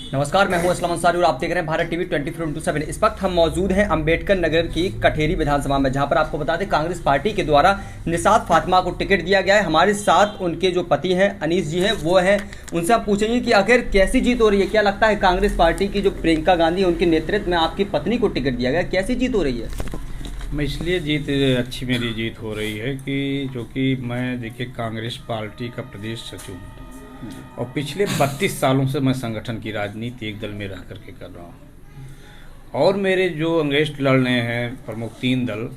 नमस्कार, मैं हूं असलम अंसारी और आप देख रहे हैं भारत टीवी 24/7। इस वक्त हम मौजूद हैं अंबेडकर नगर की कठेरी विधानसभा में, जहां पर आपको बता दें कांग्रेस पार्टी के द्वारा निसात फातिमा को टिकट दिया गया है। हमारे साथ उनके जो पति हैं अनीस जी हैं वो हैं, उनसे आप पूछेंगे कि आखिर कैसी जीत हो रही है। क्या लगता है कांग्रेस पार्टी की जो प्रियंका गांधी उनके नेतृत्व में आपकी पत्नी को टिकट दिया गया, कैसी जीत हो रही है? मैं इसलिए अच्छी मेरी जीत हो रही है कि जो कि मैं देखिए कांग्रेस पार्टी का प्रदेश सचिव हूँ और पिछले 32 सालों से मैं संगठन की राजनीति एक दल में रह करके कर रहा हूँ। और मेरे जो अंगेस्ट लड़ रहे हैं प्रमुख 3 दल,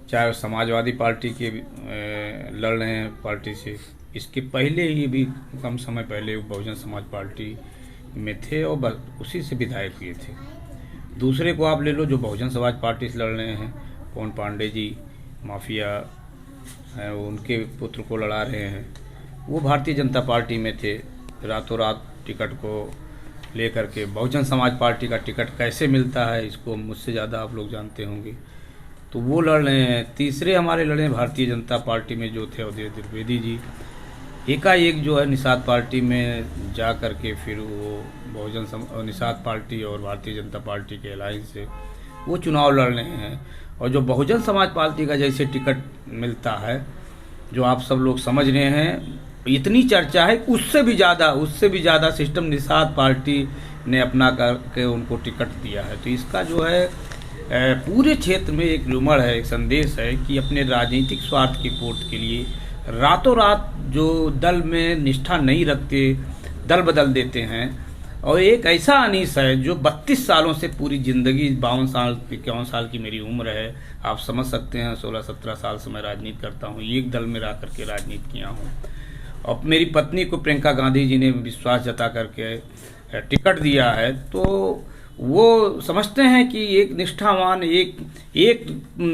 चाहे समाजवादी पार्टी के लड़ रहे हैं पार्टी से, इसके पहले ही भी कम समय पहले बहुजन समाज पार्टी में थे और बस उसी से विधायक हुए थे। दूसरे को आप ले लो जो बहुजन समाज पार्टी से लड़ रहे हैं, पवन पांडे जी माफिया हैं, उनके पुत्र को लड़ा रहे हैं। वो भारतीय जनता पार्टी में थे, रातों रात टिकट को लेकर के बहुजन समाज पार्टी का टिकट कैसे मिलता है इसको मुझसे ज़्यादा आप लोग जानते होंगे, तो वो लड़ रहे हैं। तीसरे हमारे लड़े हैं भारतीय जनता पार्टी में जो थे अवधेश द्विवेदी जी, एकाएक जो है निषाद पार्टी में जा कर के फिर वो निषाद पार्टी और भारतीय जनता पार्टी के अलायंस से वो चुनाव लड़ रहे हैं। और जो बहुजन समाज पार्टी का जैसे टिकट मिलता है, जो आप सब लोग समझ रहे हैं, इतनी चर्चा है, उससे भी ज़्यादा सिस्टम निषाद पार्टी ने अपना करके उनको टिकट दिया है। तो इसका जो है पूरे क्षेत्र में एक रूमर है, एक संदेश है कि अपने राजनीतिक स्वार्थ की पूर्ति के लिए रातों रात जो दल में निष्ठा नहीं रखते दल बदल देते हैं। और एक ऐसा अनीस है जो 32 सालों से पूरी ज़िंदगी 51 साल की मेरी उम्र है, आप समझ सकते हैं, 16-17 साल से मैं राजनीति करता हूँ, एक दल में रह करके राजनीति किया हूँ। और मेरी पत्नी को प्रियंका गांधी जी ने विश्वास जता करके टिकट दिया है, तो वो समझते हैं कि एक निष्ठावान एक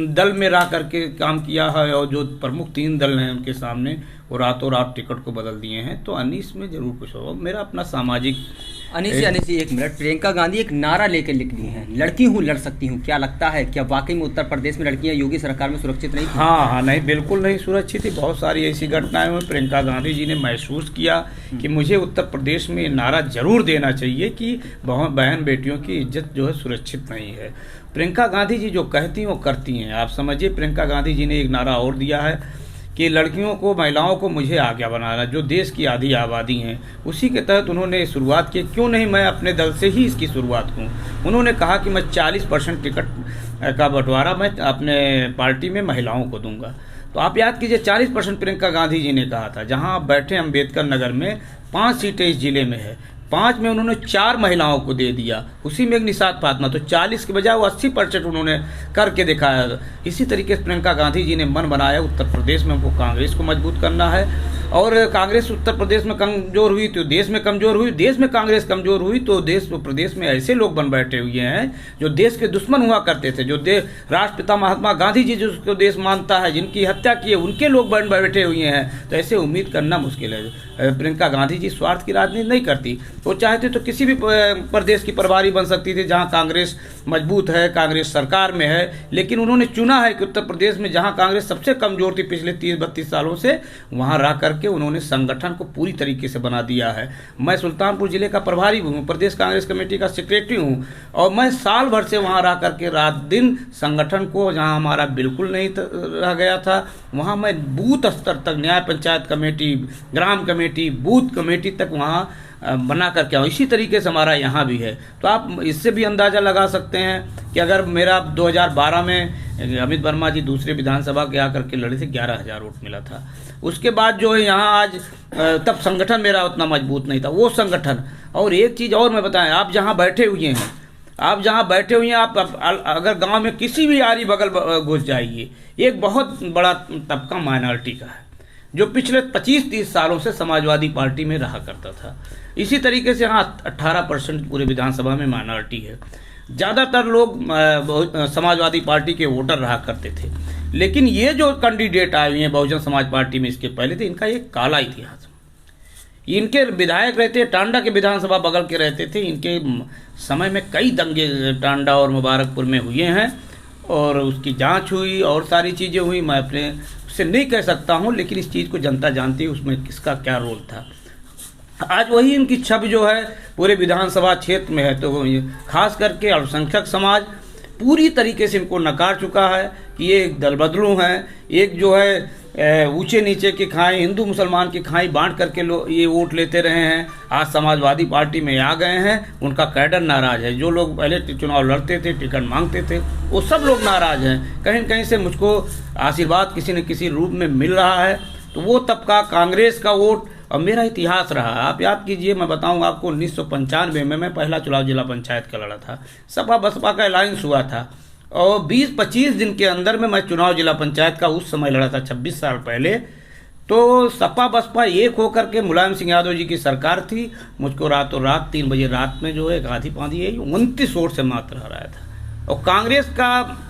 दल में रह करके काम किया है और जो प्रमुख 3 दल हैं उनके सामने वो रातों रात टिकट को बदल दिए हैं। तो अनीस में जरूर कुछ होगा। मेरा अपना सामाजिक अनीस जी एक मिनट, प्रियंका गांधी एक नारा लेकर निकली हैं, लड़की हूँ लड़ सकती हूँ। क्या लगता है क्या वाकई में उत्तर प्रदेश में लड़कियां योगी सरकार में सुरक्षित नहीं थी? हाँ, नहीं, बिल्कुल नहीं सुरक्षित थी। बहुत सारी ऐसी घटनाएं हुई। प्रियंका गांधी जी ने महसूस किया कि मुझे उत्तर प्रदेश में नारा जरूर देना चाहिए कि बहन बेटियों की इज्जत जो है सुरक्षित नहीं है। प्रियंका गांधी जी जो कहती हैं वो करती हैं। आप समझिए, प्रियंका गांधी जी ने एक नारा और दिया है कि लड़कियों को, महिलाओं को मुझे आगे बढ़ाना, जो देश की आधी आबादी हैं, उसी के तहत उन्होंने शुरुआत की। क्यों नहीं मैं अपने दल से ही इसकी शुरुआत करूँ। उन्होंने कहा कि मैं 40% टिकट का बंटवारा मैं अपने पार्टी में महिलाओं को दूंगा। तो आप याद कीजिए, 40% प्रियंका गांधी जी ने कहा था। जहां आप बैठे अम्बेडकर नगर में 5 सीटें इस जिले में है, 5 में उन्होंने 4 महिलाओं को दे दिया, उसी में एक निषाद फातिमा। तो 40 के बजाय वो 80% उन्होंने करके दिखाया। इसी तरीके से प्रियंका गांधी जी ने मन बनाया उत्तर प्रदेश में हमको कांग्रेस को मजबूत करना है। और कांग्रेस उत्तर प्रदेश में कमजोर हुई तो देश में कमजोर हुई, देश में कांग्रेस कमजोर हुई तो प्रदेश में ऐसे लोग बन बैठे हुए हैं जो देश के दुश्मन हुआ करते थे, जो राष्ट्रपिता महात्मा गांधी जी जिसको देश मानता है, जिनकी हत्या की है, उनके लोग बन बैठे हुए हैं। तो ऐसे उम्मीद करना मुश्किल है। प्रियंका गांधी जी स्वार्थ की राजनीति नहीं करती। वो चाहते तो किसी भी प्रदेश की प्रभारी बन सकती थी जहां कांग्रेस मजबूत है, कांग्रेस सरकार में है। लेकिन उन्होंने चुना है कि उत्तर प्रदेश में जहां कांग्रेस सबसे कमजोर थी पिछले 30-32 सालों से, वहां रह करके उन्होंने संगठन को पूरी तरीके से बना दिया है। मैं सुल्तानपुर जिले का प्रभारी हूँ, प्रदेश कांग्रेस कमेटी का सेक्रेटरी हूँ, और मैं साल भर से वहाँ रह करके रात दिन संगठन को, जहाँ हमारा बिल्कुल नहीं रह गया था, वहाँ मैं बूथ स्तर तक, न्याय पंचायत कमेटी, ग्राम कमेटी, बूथ कमेटी तक वहाँ बना करके आऊँ। इसी तरीके से हमारा यहाँ भी है। तो आप इससे भी अंदाज़ा लगा सकते हैं कि अगर मेरा 2012 में अमित वर्मा जी दूसरे विधानसभा के आकर के लड़े थे, 11,000 वोट मिला था। उसके बाद जो है यहाँ आज, तब संगठन मेरा उतना मजबूत नहीं था, वो संगठन। और एक चीज़ और मैं बताएं, आप जहाँ बैठे हुए हैं, आप अगर गांव में किसी भी आरी बगल घुस जाइए, एक बहुत बड़ा तबका माइनॉरिटी का है जो पिछले 25-30 सालों से समाजवादी पार्टी में रहा करता था। इसी तरीके से यहाँ 18% पूरे विधानसभा में माइनॉरिटी है। ज़्यादातर लोग समाजवादी पार्टी के वोटर रहा करते थे। लेकिन ये जो कैंडिडेट आए हुए हैं बहुजन समाज पार्टी में, इसके पहले थे, इनका एक काला इतिहास। इनके विधायक रहते, टांडा के विधानसभा बगल के रहते थे। इनके समय में कई दंगे टांडा और मुबारकपुर में हुए हैं और उसकी जांच हुई और सारी चीज़ें हुई। मैं अपने से नहीं कह सकता हूं, लेकिन इस चीज़ को जनता जानती है उसमें किसका क्या रोल था। आज वही इनकी छवि जो है पूरे विधानसभा क्षेत्र में है। तो ये खास करके अल्पसंख्यक समाज पूरी तरीके से इनको नकार चुका है कि ये एक दल बदलू हैं, एक जो है ऊंचे नीचे की खाई, हिंदू मुसलमान की खाई बांट करके लोग ये वोट लेते रहे हैं। आज समाजवादी पार्टी में आ गए हैं, उनका कैडर नाराज है। जो लोग पहले चुनाव लड़ते थे, टिकट मांगते थे, वो सब लोग नाराज हैं। कहीं न कहीं से मुझको आशीर्वाद किसी न किसी रूप में मिल रहा है। तो वो तबका कांग्रेस का वोट और मेरा इतिहास रहा। आप याद कीजिए, मैं बताऊंगा आपको, 1995 में मैं पहला चुनाव जिला पंचायत का लड़ा था। सपा बसपा का अलायंस हुआ था और 20-25 दिन के अंदर में मैं चुनाव जिला पंचायत का उस समय लड़ा था, 26 साल पहले। तो सपा बसपा एक होकर के मुलायम सिंह यादव जी की सरकार थी। मुझको रातों रात 3 बजे रात में जो है आधी पाँधी 29 वोट से मात्र हराया था। और कांग्रेस का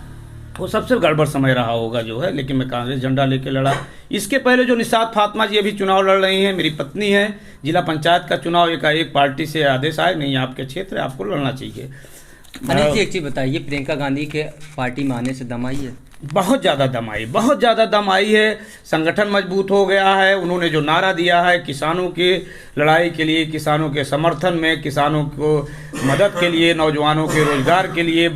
वो सबसे गड़बड़ समय रहा होगा जो है, लेकिन मैं कांग्रेस झंडा लेके लड़ा। इसके पहले जो निशात फातिमा जी अभी चुनाव लड़ रही हैं, मेरी पत्नी है। जिला पंचायत का चुनाव एक पार्टी से आदेश आए, नहीं आपके क्षेत्र है, आपको लड़ना चाहिए। अनिल जी एक चीज़ बताइए, प्रियंका गांधी के पार्टी में आने से दम आई है? बहुत ज़्यादा दम आई, बहुत ज़्यादा दम आई है। संगठन मजबूत हो गया है। उन्होंने जो नारा दिया है किसानों की लड़ाई के लिए, किसानों के समर्थन में, किसानों को मदद के लिए, नौजवानों के रोजगार के लिए,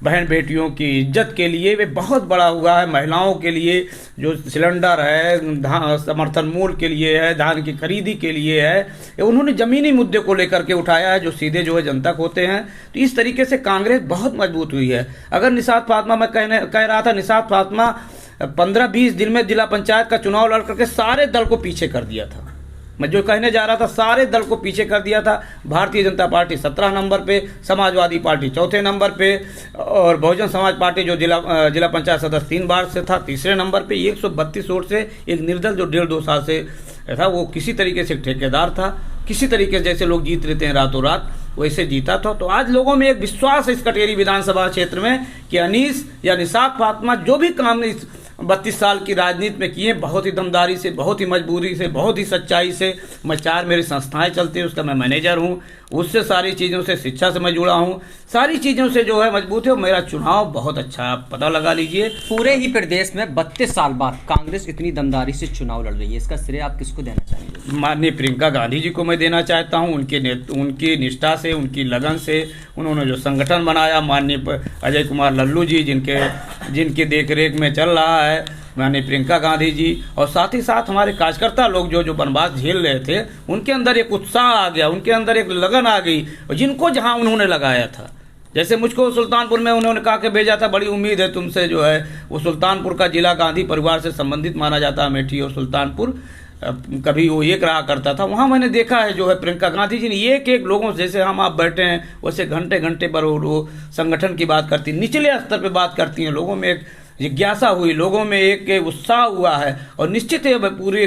बहन बेटियों की इज्जत के लिए, वे बहुत बड़ा हुआ है। महिलाओं के लिए जो सिलेंडर है, धान समर्थन मूल्य के लिए है, धान की खरीदी के लिए है, उन्होंने ज़मीनी मुद्दे को लेकर के उठाया है जो सीधे जो है जनता को होते हैं। तो इस तरीके से कांग्रेस बहुत मजबूत हुई है। अगर निशात फातिमा, मैं कह रहा था, निशात फातिमा 15-20 दिन में जिला पंचायत का चुनाव लड़ करके सारे दल को पीछे कर दिया था। मैं जो कहने जा रहा था, सारे दल को पीछे कर दिया था। भारतीय जनता पार्टी 17 नंबर पे, समाजवादी पार्टी 4थे नंबर पे और बहुजन समाज पार्टी जो जिला पंचायत सदस्य 3 बार से था, 3रे नंबर पे। 132 वोट से एक निर्दल जो 1.5-2 साल से था, वो किसी तरीके से ठेकेदार था। किसी तरीके से जैसे लोग जीत लेते हैं रातों रात, वैसे जीता था। तो आज लोगों में एक विश्वास है इस कटेरी विधानसभा क्षेत्र में कि अनीस या निशात फातिमा जो भी काम इस 32 साल की राजनीति में किए, बहुत ही दमदारी से, बहुत ही मजबूरी से, बहुत ही सच्चाई से। मैं 4 मेरी संस्थाएं चलती हैं, उसका मैं मैनेजर हूं। उससे सारी चीज़ों से, शिक्षा से मैं जुड़ा हूं, सारी चीज़ों से जो है मजबूत है। और मेरा चुनाव बहुत अच्छा, आप पता लगा लीजिए। पूरे ही प्रदेश में 32 साल बाद कांग्रेस इतनी दमदारी से चुनाव लड़ रही है, इसका श्रेय आप किसको देना चाहेंगे? माननीय प्रियंका गांधी जी को मैं देना चाहता हूं। उनकी निष्ठा से, उनकी लगन से, उन्होंने जो संगठन बनाया, माननीय अजय कुमार लल्लू जी जिनके देखरेख में चल रहा है, माननीय प्रियंका गांधी जी, और साथ ही साथ हमारे कार्यकर्ता लोग जो वनवास झेल रहे थे, उनके अंदर एक उत्साह आ गया, उनके अंदर एक लगन आ गई। और जिनको जहां उन्होंने लगाया था, जैसे मुझको सुल्तानपुर में उन्होंने कहा कि भेजा था, बड़ी उम्मीद है तुमसे जो है, वो सुल्तानपुर का जिला गांधी परिवार से संबंधित माना जाता है। अमेठी और सुल्तानपुर कभी वो एक रहा करता था। वहाँ मैंने देखा है जो है प्रियंका गांधी जी ने एक लोगों से, जैसे हम आप बैठे हैं, वैसे घंटे घंटे पर वो संगठन की बात करती, निचले स्तर पे बात करती हैं। लोगों में एक जिज्ञासा हुई, लोगों में एक उत्साह हुआ है। और निश्चित है पूरी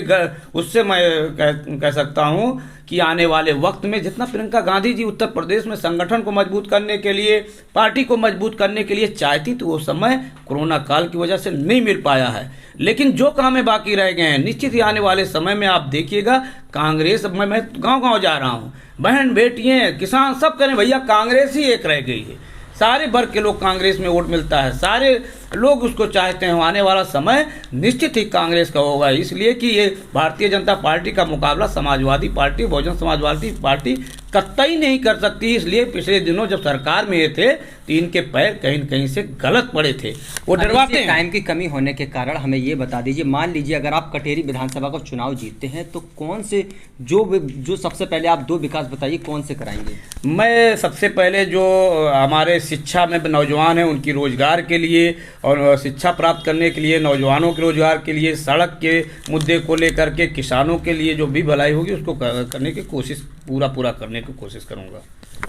उससे मैं कह सकता हूँ कि आने वाले वक्त में जितना प्रियंका गांधी जी उत्तर प्रदेश में संगठन को मजबूत करने के लिए, पार्टी को मजबूत करने के लिए चाहती, तो वो समय कोरोना काल की वजह से नहीं मिल पाया है। लेकिन जो कामें बाकी रह गए हैं, निश्चित ही आने वाले समय में आप देखिएगा कांग्रेस, मैं गांव-गांव जा रहा हूं, बहन बेटियां किसान सब करें, भैया कांग्रेस ही एक रह गई है। सारे वर्ग के लोग कांग्रेस में वोट मिलता है, सारे लोग उसको चाहते हैं। आने वाला समय निश्चित ही कांग्रेस का होगा, इसलिए कि ये भारतीय जनता पार्टी का मुकाबला समाजवादी पार्टी, बहुजन समाजवादी पार्टी कतई नहीं कर सकती। इसलिए पिछले दिनों जब सरकार में ये थे तो इनके पैर कहीं न कहीं से गलत पड़े थे, वो डरवाते हैं। टाइम की कमी होने के कारण हमें ये बता दीजिए, मान लीजिए अगर आप कटेरी विधानसभा का चुनाव जीतते हैं तो कौन से जो सबसे पहले आप 2 विकास बताइए, कौन से कराएंगे? मैं सबसे पहले जो हमारे शिक्षा में नौजवान हैं उनकी रोजगार के लिए और शिक्षा प्राप्त करने के लिए, नौजवानों के रोजगार के लिए, सड़क के मुद्दे को लेकर के, किसानों के लिए जो भी भलाई होगी उसको करने की कोशिश, पूरा करने की कोशिश करूंगा।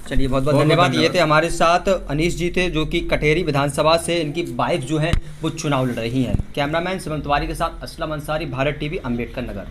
चलिए बहुत बहुत धन्यवाद। ये थे हमारे साथ अनीश जी थे, जो कि कटेरी विधानसभा से इनकी वाइफ जो है वो चुनाव लड़ रही हैं। कैमरामैन सुमन तिवारी के साथ असलम अंसारी, भारत टीवी, अम्बेडकर नगर।